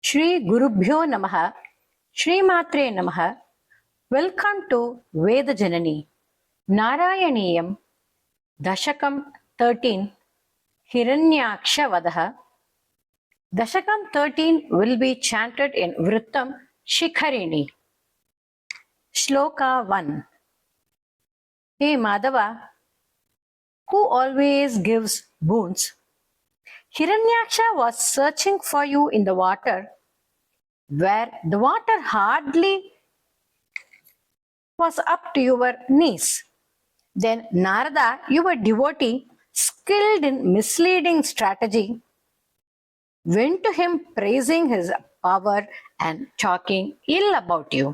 ಶ್ರೀ ಗುರುಭ್ಯೋ ನಮಃ. ಶ್ರೀಮಾತ್ರೇ ನಮಃ. ವೆಲ್ಕಮ್ ಟು ವೇದ ಜನನಿ ನಾರಾಯಣೀಯಂ ದಶಕಂ 13 ಹಿರಣ್ಯಾಕ್ಷ ವಧಃ. Dashakam 13 will be chanted in Vrittam Shikharini. Shloka 1. Hey Madhava, who always gives boons, Hiranyaksha was searching for you in the water, where the water hardly was up to your knees. Then Narada, your devotee, skilled in misleading strategy, went to him praising his power and talking ill about you.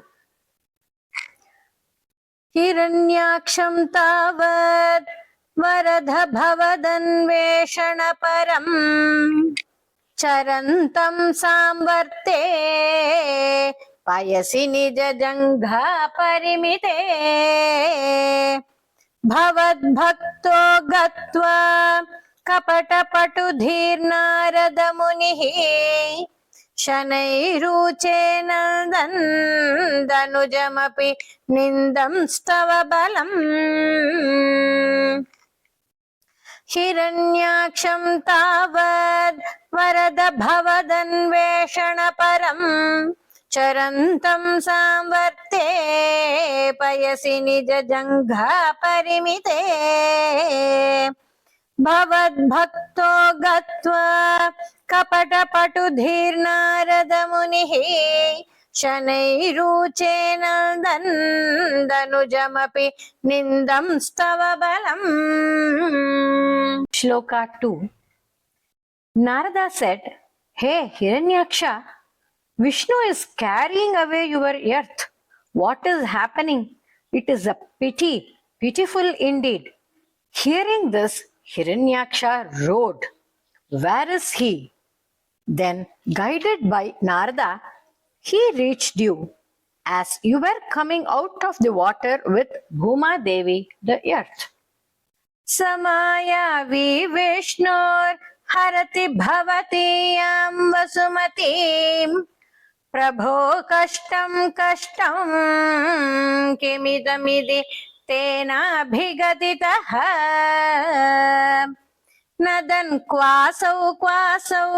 Hiranyaksham tavad varadha bhavadhanveshana param charantam samvarte payasi nija jangha parimite भवद भक्तो गत्वा कपटपटुधीर्नारद मुनिः शनैरुचेन दनुजमपि निन्दं स्तव बलम्. हिरण्याक्षं तावद् वरद भवदन्वेषण परम् चरन्तं सांवर्ते पयसि निज जङ्घा परिमिते भवद्भक्तो गत्वा कपटपटुधीर्नारद मुनिः शनैरुचेन दनुजमपि निन्दं स्तव बलम्. Shloka 2. Narada said, "Hey Hiranyaksha, Vishnu is carrying away your earth. What is happening? It is a pity, pitiful indeed." Hearing this, Hiranyaksha roared, "Where is he?" Then, guided by Narada, he reached you as you were coming out of the water with Bhuma Devi, the earth. Samayavi Vishnur harati bhavatiyam vasumatim प्रभो कष्टं कष्टं किमिदमिति तेनाभिगदितः नदन् क्वासौ क्वासौ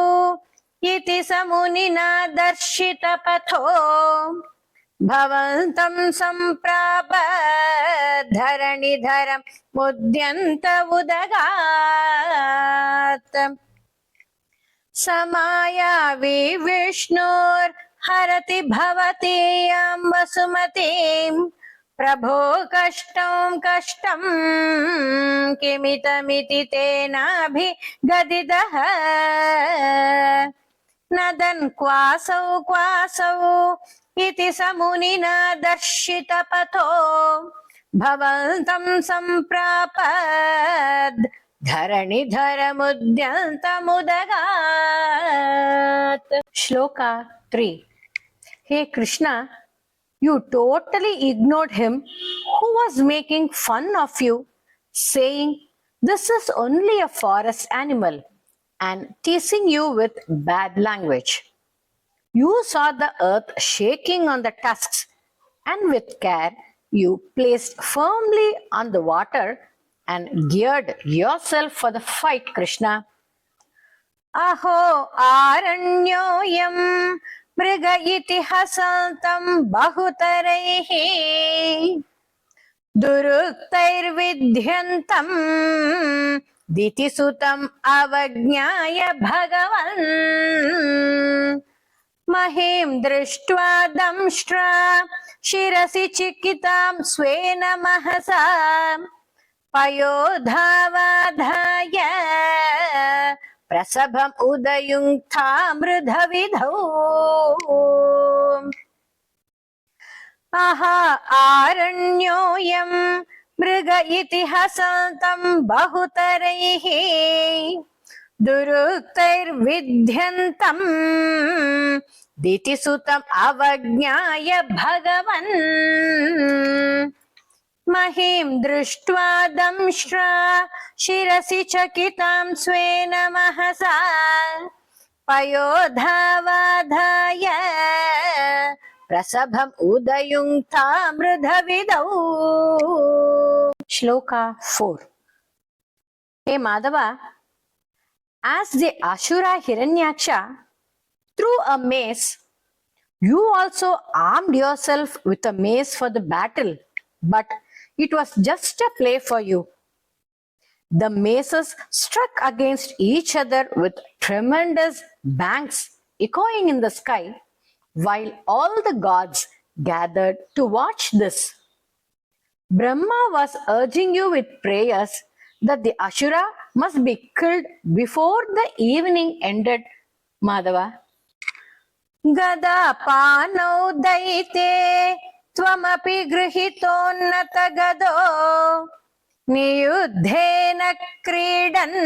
इति समुनिना दर्शितपथो भवन्तं सम्प्राप धरणिधरं मुद्यन्त उदगात्. समायावि विष्णुर् हरति भवतीयं वसुमतीं प्रभो कष्टं कष्टं किमितमिति तेनाभिगदितः नदन् क्वासौ क्वासौ इति समुनिना दर्शितपथो भवन्तं सम्प्रापद् धरणिधरमुद्यन्तमुदगात्. Shloka 3. Hey Krishna, you totally ignored him who was making fun of you, saying this is only a forest animal, and teasing you with bad language. You saw the earth shaking on the tusks, and with care you placed firmly on the water and geared yourself for the fight, Krishna. Aho aranyoyam mriga iti hasantam bahutaraihi duruktairvidhyantam ditisutam avajnaya bhagavan mahim drishtva damshtra shirasi chikitam svena mahasa पयोधावाधाय प्रसभम उदयुक्ता मृधविधौ आहा आरण्योऽयं मृग इति हसन्तं बहुतरैः दुरुक्तैर्विध्यन्तं दितिसुतम् अवज्ञाय भगवन् महीं दृष्ट्वा दंष्ट्रा शिरसि चकितां स्वेन महसा पयोधावाधाय प्रसभम् उदयुङ्क्तामृधविदौ. Shloka 4. Hey Madhava, as the Ashura Hiranyaksha threw a mace, you also armed yourself with a mace for the battle, but it was just a play for you. The maces struck against each other with tremendous bangs echoing in the sky, while all the gods gathered to watch this. Brahma was urging you with prayers that the Ashura must be killed before the evening ended, Madhava. गदापानौ दैते त्वमपि गृहीतोन्नत गदो नियुद्धेन क्रीडन्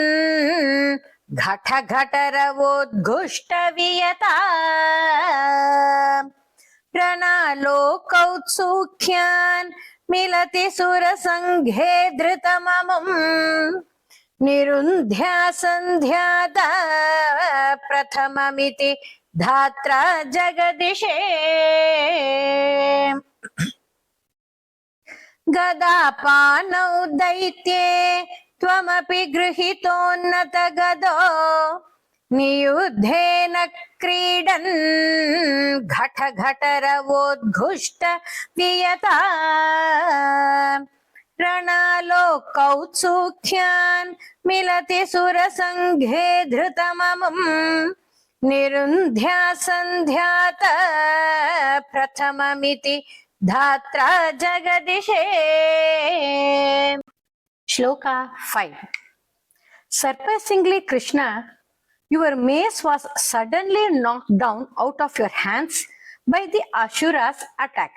घटघटरवोद्घुष्टवियता रणलोकौत्सुख्यान् मिलति सुरसङ्घे धृतममुम् निरुन्ध्या सन्ध्यादा प्रथममिति धात्रा जगदिशे गदापानौ दैत्ये त्वमपि गृहीतोन्नत गदो नियुद्धेन क्रीडन् घटघटरवोद्घुष्ट वियता रणलोकौत्सुख्यान् मिलति सुरसङ्घे धृतममुम् निरुन्ध्या सन्ध्यात प्रथममिति धात्रा जगदिशे. Shloka 5. Surprisingly, Krishna, your mace was suddenly knocked down out of your hands by the Ashura's attack.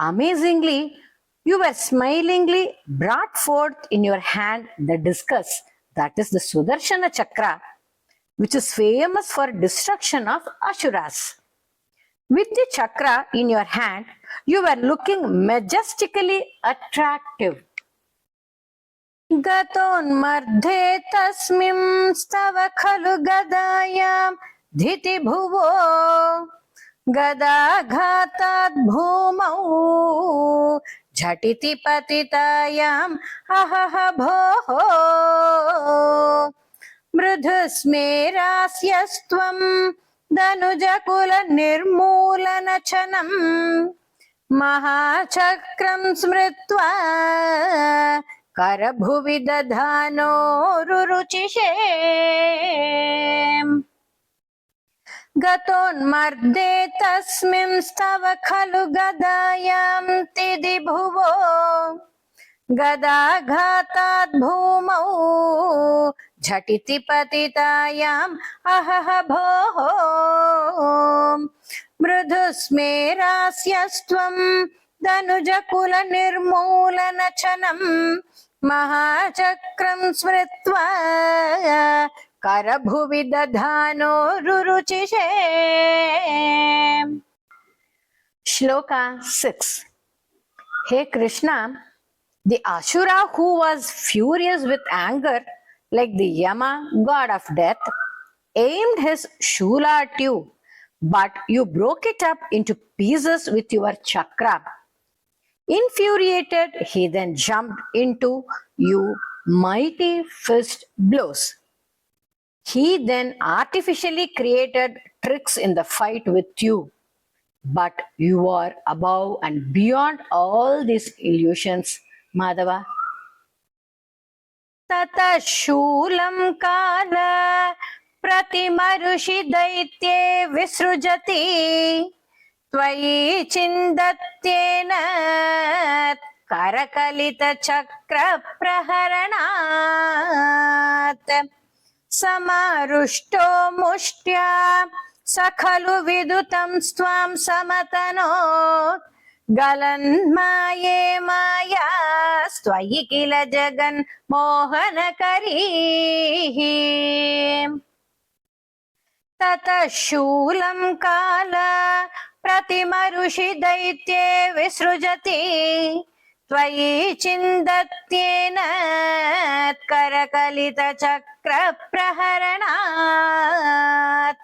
Amazingly, you were smilingly brought forth in your hand the discus, that is the Sudarshana Chakra, which is famous for destruction of Asuras. With the chakra in your hand, you were looking majestically attractive. Gatonmardhe tasmim stava khalu gadayam dhiti bhuvo gadaghatat bhumau jhatiti patitayam ahaha bhoho मृधुस्मेरास्यस्त्वं धनुजकुल निर्मूलनचनं महाचक्रं स्मृत्वा करभुवि दधानो रुरुचिषे गतोन्मर्दे तस्मिंस्तव खलु गदायां तिदि भुवो गदाघातात् भूमौ झटिति पतितायाम् अहह भोः मृदुस्मेरास्यस्त्वं धनुजकुल निर्मूलनचनं महाचक्रं स्मृत्वा करभुवि दधानो रुरुचिषे. Shloka 6. Hey Krishna, the Ashura who was furious with anger like the Yama, god of death, aimed his shula at you, but you broke it up into pieces with your chakra. Infuriated, he then jumped into you mighty fist blows. He then artificially created tricks in the fight with you, but you are above and beyond all these illusions, Madhava. ततः शूलं काल प्रतिमरुषि दैत्ये विसृजति त्वयि चिन्दत्येन करकलितचक्रप्रहरणात् समारुष्टो मुष्ट्या स खलु विदुतं स्वां समतनोत् गलन्माये माया स्वयि किल जगन् मोहनकरीः ततः शूलं काल प्रतिमरुषि दैत्ये विसृजति त्वयि चिन्दत्येन करकलितचक्रप्रहरणात्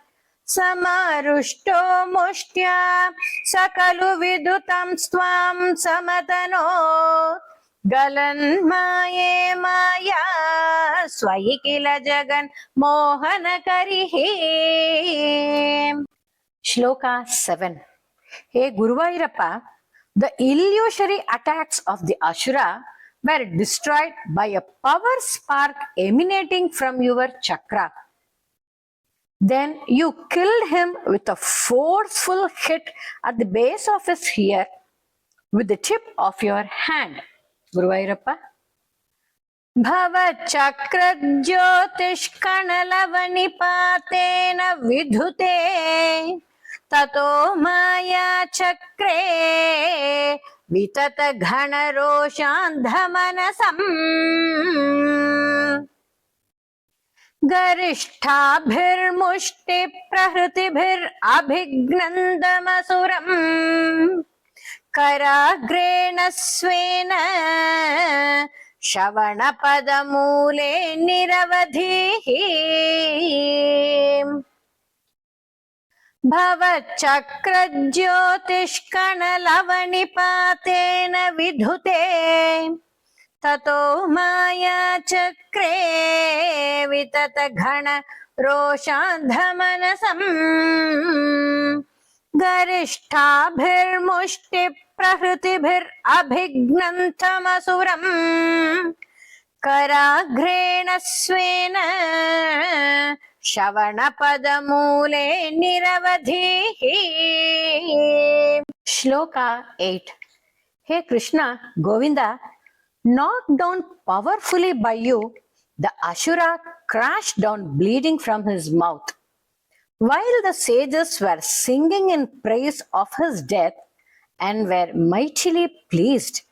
समारुष्टो मुष्ट्या सकलु विदुतं स्वां समतनो गलन्माये माया स्वयि किल जगन् मोहनकरिः. Shloka 7. Hey Guruvayurappa, the illusory attacks of the Asura were destroyed by a power spark emanating from your chakra. Then you killed him with a forceful hit at the base of his ear with the tip of your hand. Guruvayurappa. भवचक्रज्योतिष्कणलवनिपातेन विधुते ततो माया चक्रे वितत घनरोषान्धमनसम् गरिष्ठाभिर्मुष्टि प्रहृतिभिरभिघ्नन्दमसुरम् कराग्रेण स्वेन श्रवणपदमूले निरवधिः भवचक्रज्योतिष्कणलवनिपातेन विधुते ततो माया चक्रे वितत घन रोषान्धमनसम् गरिष्ठाभिर्मुष्टि प्रहृतिभिरभिघ्नन्तमसुरम् कराग्रेण स्वेन श्रवणपदमूले निरवधिः. Shloka 8. Hey Krishna, Govinda, knocked down powerfully by you, the Ashura crashed down bleeding from his mouth. While the sages were singing in praise of his death and were mightily pleased,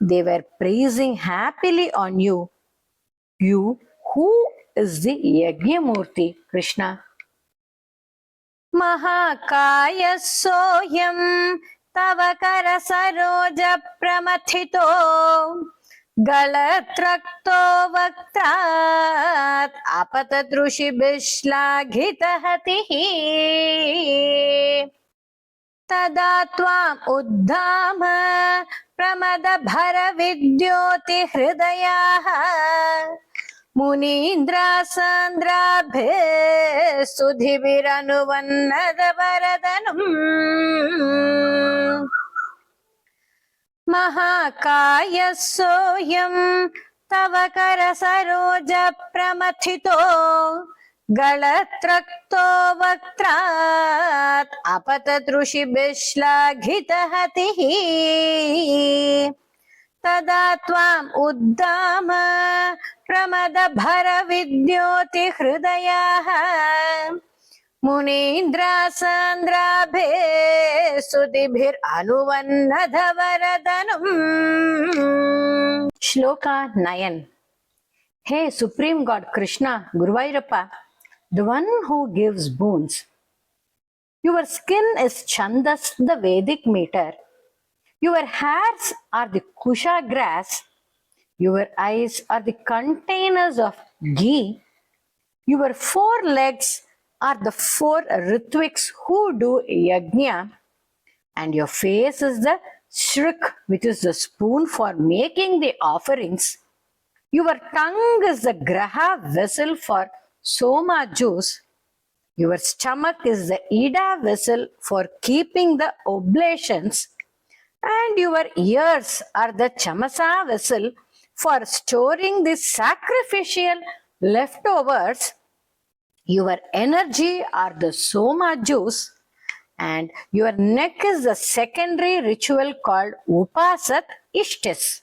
they were praising happily on you, you who is the Yagyamurti, Krishna. Mahakaya soyam tava kara saroja pramathito गलत्रक्तो वक्त्रात् आपतदृशिभिश्लाघितहतिः तदा त्वाम् उद्धाम प्रमदभरविद्योतिहृदयाः मुनीन्द्रासान्द्राभिः सुधिभिरनुवन्नदवरदनुम् महाकाय सोऽयं तव करसरोज प्रमथितो गलत्रक्तो वक्त्रात् अपतदृशिभिश्लाघितहतिः तदा त्वाम् उद्दाम प्रमदभरविद्योतिहृदयाः मुनीन्द्रासान्द्राभिः सुधिभिरनुवन्नधवरदनुम्. Shloka 9. Hey Supreme God Krishna, Guruvayurappa, the one who gives boons. Your skin is Chandas, the Vedic meter. Your hairs are the Kusha grass. Your eyes are the containers of ghee. Your 4 legs are the 4 Ritviks who do yajna, and your face is the shrik, which is the spoon for making the offerings. Your tongue is the graha vessel for soma juice. Your stomach is the ida vessel for keeping the oblations, and your ears are the chamasa vessel for storing the sacrificial leftovers. Your energy are the soma juice, and your neck is the secondary ritual called upasat ishtis.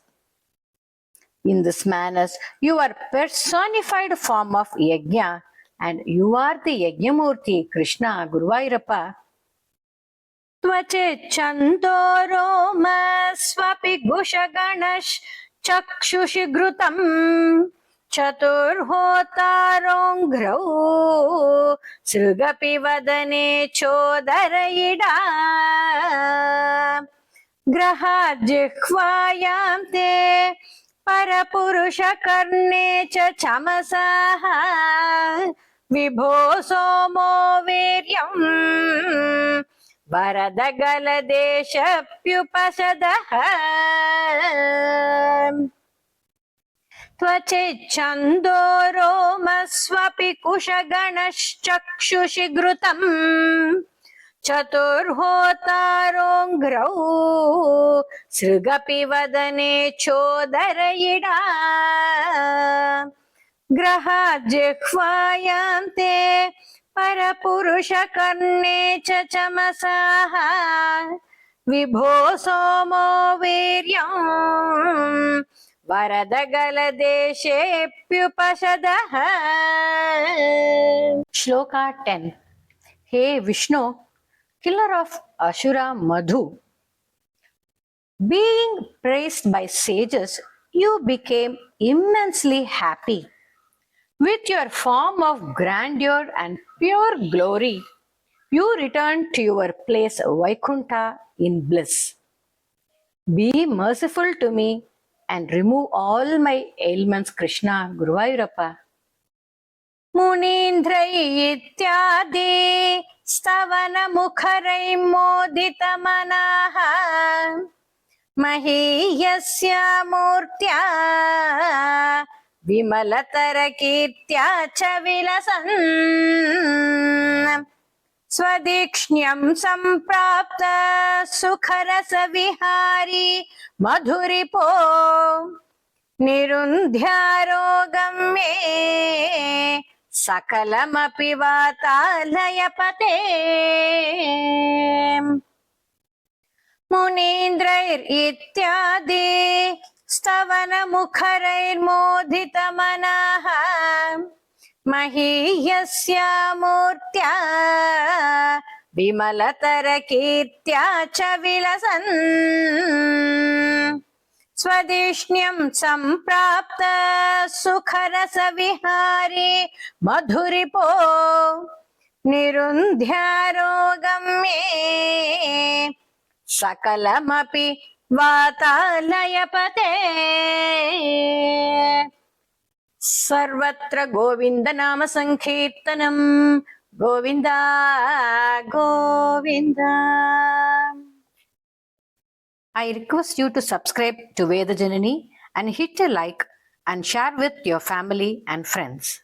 In this manner, you are personified form of yajna, and you are the Yagyamurti, Krishna, Guruvayurappa. Tvache chandoro masvapi gushaganash chakshushi grutam चतुर्होतारोङ्घ्रौ सृगपि वदने चोदरयिडा ग्रहाजिह्वायां ते परपुरुषकर्णे च चमसाः विभो सोमो वीर्यम् वरदगलदेशप्युपसदः त्वचिच्छन्दो रोमस्वपि कुशगणश्चक्षुषि घृतम् चतुर्होतारोऽङ्घ्रौ सृगपि वदने चोदरयिडा ग्रहाज्जिह्वायां ते परपुरुषकर्णे च चमसाः विभो सोमो वीर्यम् वरदगलदेशेऽप्युपसदः. Shloka 10. Hey Vishnu, killer of Ashura Madhu, being praised by sages, you became immensely happy. With your form of grandeur and pure glory, you returned to your place Vaikunta in bliss. Be merciful to me and remove all my ailments, Krishna Guruvayurappa. मुनीन्द्रै इत्यादि स्तवनमुखरै मोदितमनाः महीयस्य मूर्त्या विमलतरकीर्त्या च विलसन् स्वदीक्ष्ण्यं सम्प्राप्त सुखरसविहारी मधुरिपो निरुन्ध्यारोगं मे सकलमपि वातालयपते. मुनीन्द्रैरित्यादि स्तवनमुखरैर्मोदितमनाः महीयस्य मूर्त्या विमलतरकीर्त्या च विलसन् स्वदेष्ण्यं सम्प्राप्त सुखरसविहारी मधुरिपो निरुन्ध्यारोगं मे सकलमपि वातालयपते. सर्वत्र गोविन्द नाम संकीर्तनं Govinda Govinda. I request you to subscribe to Veda Janani and hit a like and share with your family and friends.